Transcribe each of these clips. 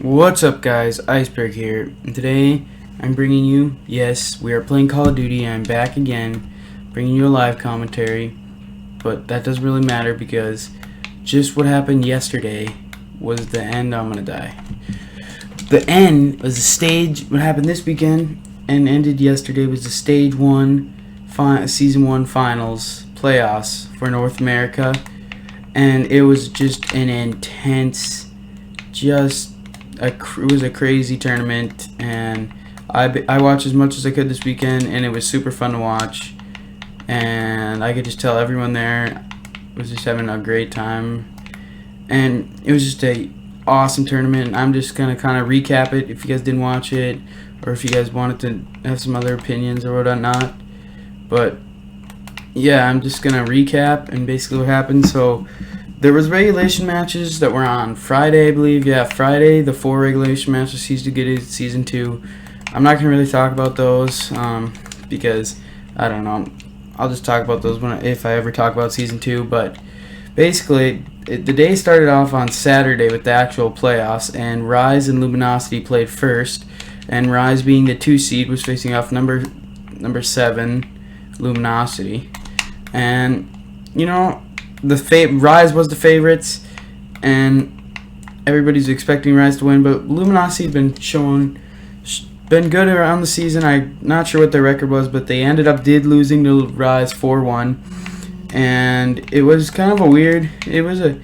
What's up, guys? Iceberg here, and today I'm bringing you, yes, we are playing Call of Duty, and I'm back again, bringing you a live commentary, but that doesn't really matter because just what happened yesterday was the end. I'm gonna die. The end was the stage, what happened this weekend and ended yesterday was the Stage 1 Season 1 Finals playoffs for North America, and it was just an intense, it was a crazy tournament, and I watched as much as I could this weekend, and it was super fun to watch, and I could just tell everyone there was just having a great time, and it was just a awesome tournament. I'm just gonna kind of recap it if you guys didn't watch it, or if you guys wanted to have some other opinions or whatnot. But yeah, I'm just gonna recap and basically what happened. So there was regulation matches that were on Friday, I believe. Yeah, Friday, the 4 regulation matches season 2. I'm not gonna really talk about those because I don't know. I'll just talk about those if I ever talk about season 2. But basically, the day started off on Saturday with the actual playoffs, and Rise and Luminosity played first. And Rise, being the 2 seed, was facing off number 7, Luminosity. And you know, Rise was the favorites, and everybody's expecting Rise to win. But Luminosity's been good around the season. I'm not sure what their record was, but they did losing to Rise 4-1, and it was kind of a weird. It was a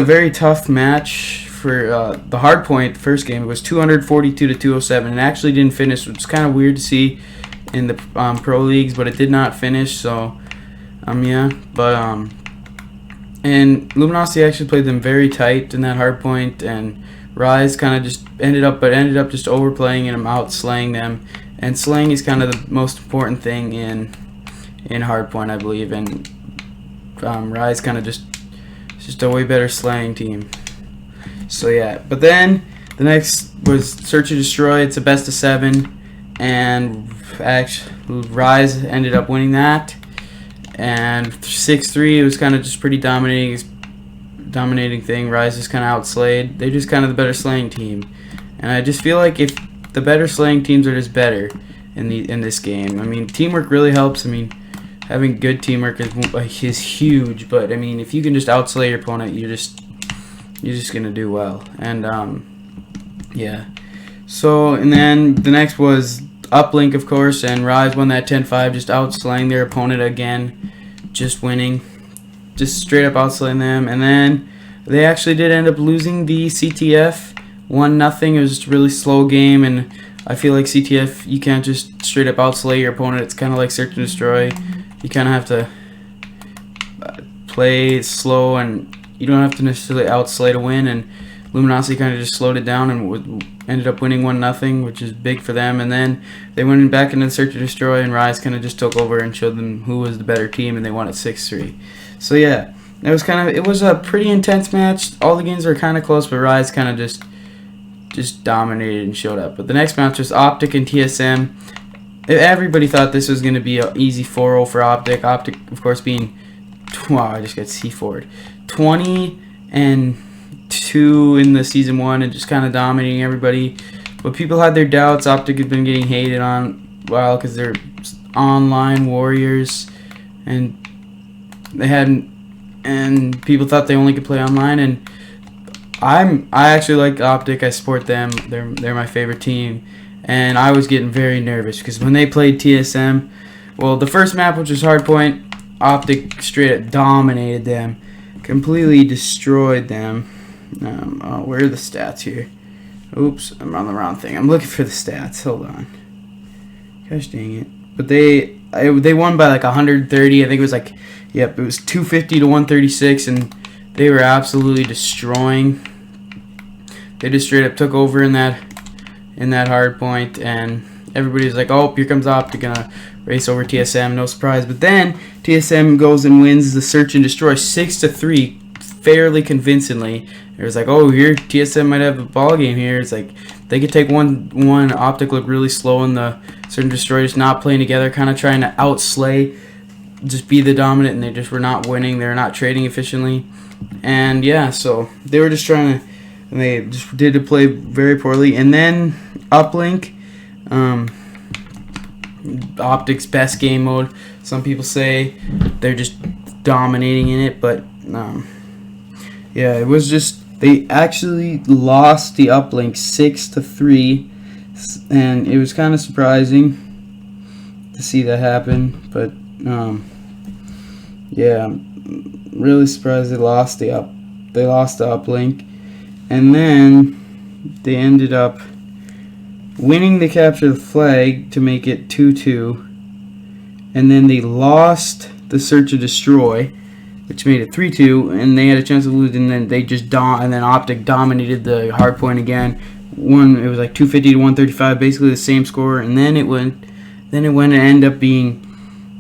very tough match for the hardpoint. First game, it was 242 to 207, and actually didn't finish, which is kind of weird to see in the pro leagues, but it did not finish. So yeah, but and Luminosity actually played them very tight in that hardpoint, and Rise kind of just ended up just overplaying and outslaying them. And slaying is kind of the most important thing in hardpoint, I believe. And Rise kind of just a way better slaying team. So yeah, but then the next was Search and Destroy. It's a best of 7, and actually Rise ended up winning that. And 6-3, it was kind of just pretty dominating thing. Rise just kind of outslayed. They're just kind of the better slaying team, and I just feel like if the better slaying teams are just better in this game. I mean, teamwork really helps. I mean, having good teamwork is huge. But I mean, if you can just outslay your opponent, you're just gonna do well. And yeah. So and then the next was Uplink, of course, and Rise won that 10-5, just outslaying their opponent again, just winning, just straight up outslaying them. And then they actually did end up losing the CTF 1-0. It was just a really slow game, and I feel like CTF, you can't just straight up outslay your opponent. It's kind of like Search and Destroy. You kind of have to play slow, and you don't have to necessarily outslay to win. And Luminosity kind of just slowed it down and ended up winning 1-0, which is big for them. And then they went back into Search and Destroy, and Rise kind of just took over and showed them who was the better team, and they won at 6-3. So yeah, it was a pretty intense match. All the games were kind of close, but Rise kind of just dominated and showed up. But the next match was Optic and TSM. Everybody thought this was going to be an easy 4-0 for Optic. Optic, of course, being I just got C4'd 20-2 in the season 1 and just kind of dominating everybody. But people had their doubts. Optic had been getting hated on because they're online warriors, and people thought they only could play online. And I actually like Optic. I support them. They're my favorite team, and I was getting very nervous because when they played TSM, well, the first map, which was Hardpoint, Optic straight up dominated them, completely destroyed them. Where are the stats here? Oops, I'm on the wrong thing. I'm looking for the stats. Hold on. Gosh dang it. But they won by like 130. I think it was like, yep, it was 250 to 136, and they were absolutely destroying. They just straight up took over in that hard point, and everybody's like, oh, here comes Optic, gonna race over TSM. No surprise. But then TSM goes and wins the Search and Destroy 6-3 fairly convincingly. It was like, oh, here TSM might have a ball game here. It's like they could take one. Optic looked really slow in the Search and Destroy, just not playing together, kind of trying to outslay, just be the dominant, and they just were not winning. They were not trading efficiently, and yeah, so they were just trying to and they just did play very poorly. And then Uplink, Optic's best game mode. Some people say they're just dominating in it, but yeah, it was just they actually lost the Uplink 6-3, and it was kind of surprising to see that happen. But yeah, I'm really surprised they lost the Uplink, and then they ended up winning the capture the flag to make it 2-2, and then they lost the search and destroy, which made it 3-2, and they had a chance to lose, and then they just and then Optic dominated the hard point again. It was like 250-135, basically the same score, and then it went and ended up being,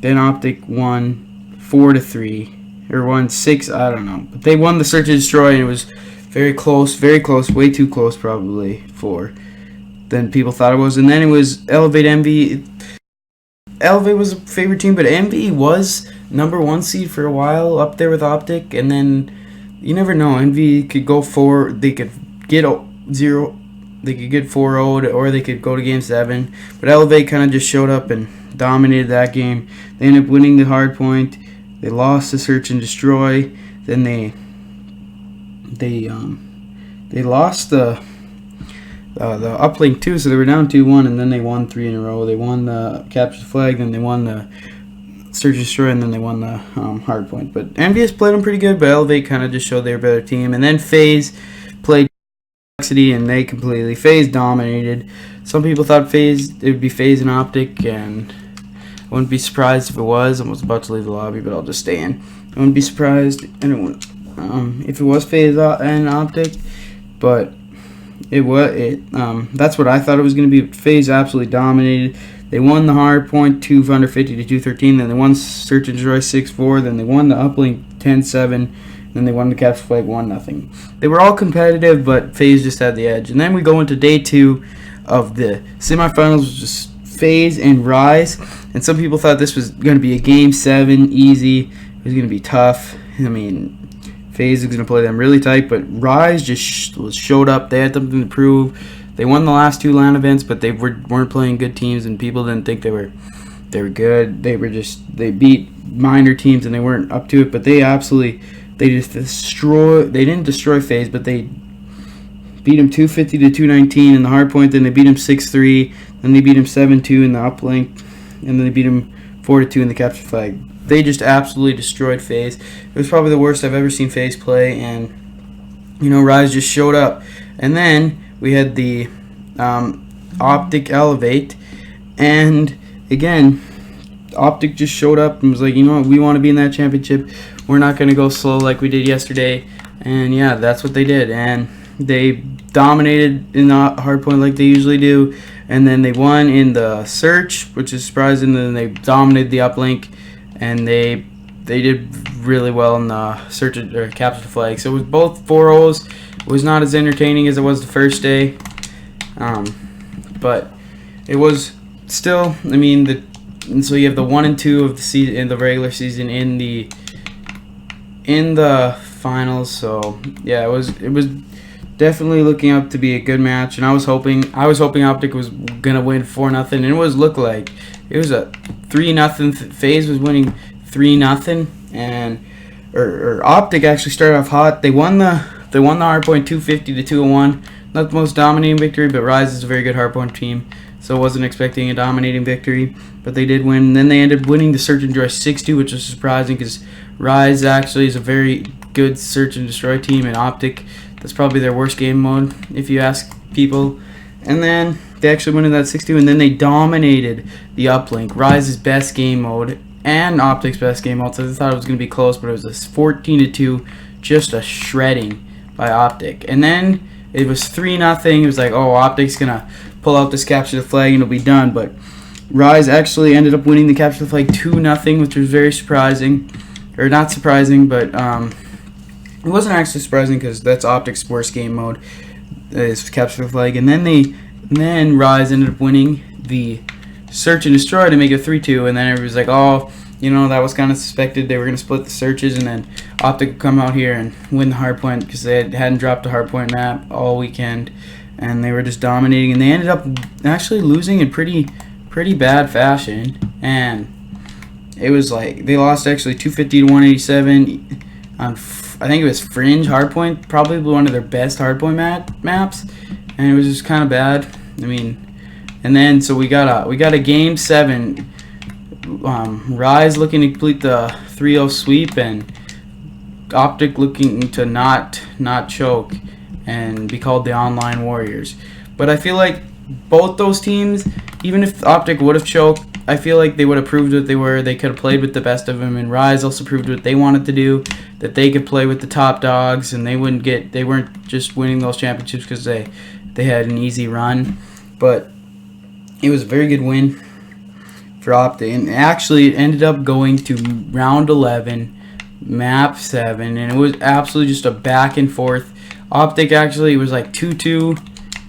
then Optic won 4-3 or won 6, I don't know, but they won the search and destroy, and it was very close, way too close probably than people thought it was. And then it was Elevate Envy. Elevate was a favorite team, but Envy was number 1 seed for a while, up there with Optic, and then you never know. Envy could go 4, they could get 0, they could get 4-0, or they could go to game 7. But Elevate kind of just showed up and dominated that game. They ended up winning the hard point. They lost the search and destroy. Then they lost the uplink too, so they were down 2-1, and then they won 3 in a row. They won the capture the flag, then they won the search and destroy, and then they won the hard point. But Envious played them pretty good, but Elevate kind of just showed they were a better team. And then FaZe played Complexity, and they completely FaZe dominated. Some people thought it would be FaZe and Optic, and I wouldn't be surprised if it was. I was about to leave the lobby, but I'll just stay in. I wouldn't be surprised if it was FaZe and Optic, but that's what I thought it was going to be. FaZe absolutely dominated. They won the hard point 250-213. Then they won search and destroy 6-4. Then they won the uplink 10-7. Then they won the capture flag 1-0. They were all competitive, but FaZe just had the edge. And then we go into day 2 of the semifinals, which is FaZe and Rise. And some people thought this was going to be a game 7, easy. It was going to be tough. I mean, FaZe is going to play them really tight, but Rise just showed up. They had something to prove. They won the last 2 LAN events, but they weren't playing good teams, and people didn't think they were good. They beat minor teams, and they weren't up to it. But they didn't destroy FaZe, but they beat them 250-219 in the hard point. Then they beat them 6-3. Then they beat them 7-2 in the uplink, and then they beat them 4-2 in the capture flag. They just absolutely destroyed FaZe. It was probably the worst I've ever seen FaZe play, and Rise just showed up. And then we had the Optic Elevate, and again, Optic just showed up and was like, you know what, we want to be in that championship. We're not going to go slow like we did yesterday. And yeah, that's what they did, and they dominated in the hardpoint like they usually do. And then they won in the search, which is surprising. And then they dominated the uplink, and they did really well in the search or capture the flag. So it was both 4-0s. It was not as entertaining as it was the first day, but it was still. I mean, and so you have the 1 and 2 of the season in the regular season in the finals. So yeah, it was definitely looking up to be a good match, and I was hoping Optic was gonna win 4-0, and it looked like it was a 3-0. FaZe was winning 3-0, and Optic actually started off hot. They won the hardpoint 250-201. Not the most dominating victory, but Rise is a very good hardpoint team, so I wasn't expecting a dominating victory, but they did win. And then they ended up winning the search and destroy 6-2, which was surprising because Rise actually is a very good search and destroy team, and Optic, that's probably their worst game mode if you ask people. And then they actually went in that 6-2, and then they dominated the uplink, Rise's best game mode and Optic's best game mode. So I thought it was going to be close, but it was a 14-2, just a shredding by Optic. And then it was 3-0. It was like, oh, Optic's going to pull out this capture the flag and it'll be done. But Rise actually ended up winning the capture the flag 2-0, which was very surprising. Or not surprising, but it wasn't actually surprising because that's Optic's worst game mode, is capture the flag. And then Rise ended up winning the search and destroy to make it 3-2. And then everybody was like, oh, that was kind of suspected. They were going to split the searches, and then Optic would come out here and win the hardpoint because they hadn't dropped a hardpoint map all weekend, and they were just dominating. And they ended up actually losing in pretty bad fashion, and it was like they lost actually 250 to 187 on I think it was Fringe hardpoint, probably one of their best hardpoint maps, and it was just kind of bad. I mean, and then so we got a game 7. Rise looking to complete the 3-0 sweep, and Optic looking to not choke and be called the Online Warriors. But I feel like both those teams, even if Optic would have choked, I feel like they would have proved what they were. They could have played with the best of them, and Rise also proved what they wanted to do, that they could play with the top dogs, and they weren't just winning those championships because they had an easy run. But it was a very good win for Optic, and actually it ended up going to round 11, map 7, and it was absolutely just a back and forth. Optic actually, it was like 2-2,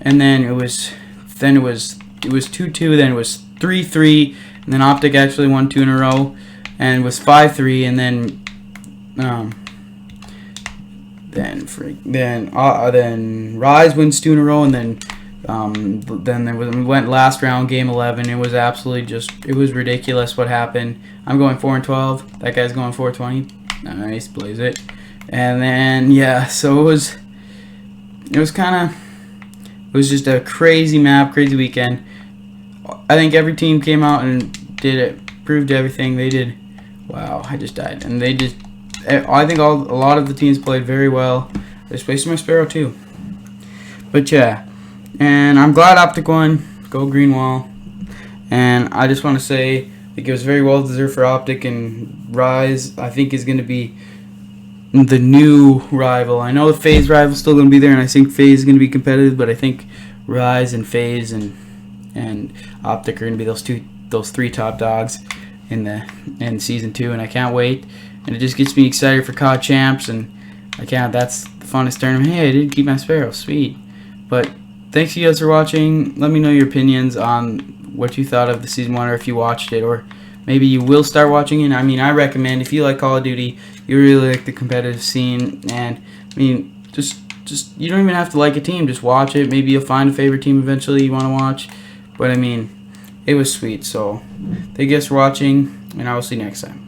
and then it was 2-2, then it was 3-3, and then Optic actually won 2 in a row, and it was 5-3, and then Rise wins 2 in a row, and then we went last round, game 11. It was absolutely it was ridiculous what happened. I'm going 4-12. That guy's going 4-20. Nice, blaze it. And then yeah, so it was just a crazy map, crazy weekend. I think every team came out and proved everything they did. Wow, I just died. And I think a lot of the teams played very well. I just wasted my Sparrow too. But yeah, and I'm glad Optic won. Go Green Wall. And I just want to say, I think it was very well deserved for Optic, and Rise, I think, is going to be the new rival. I know the FaZe rival is still going to be there, and I think FaZe is going to be competitive, but I think Rise and FaZe and Optic are going to be those 3 top dogs in season 2, and I can't wait. And it just gets me excited for COD champs, and that's the funnest tournament. Hey, I did keep my Sparrow, sweet. But thanks you guys for watching. Let me know your opinions on what you thought of the season 1, or if you watched it, or maybe you will start watching it. I mean, I recommend, if you like Call of Duty, you really like the competitive scene, and I mean, just you don't even have to like a team, just watch it. Maybe you'll find a favorite team eventually you want to watch. But I mean, it was sweet. So thank you guys for watching, and I will see you next time.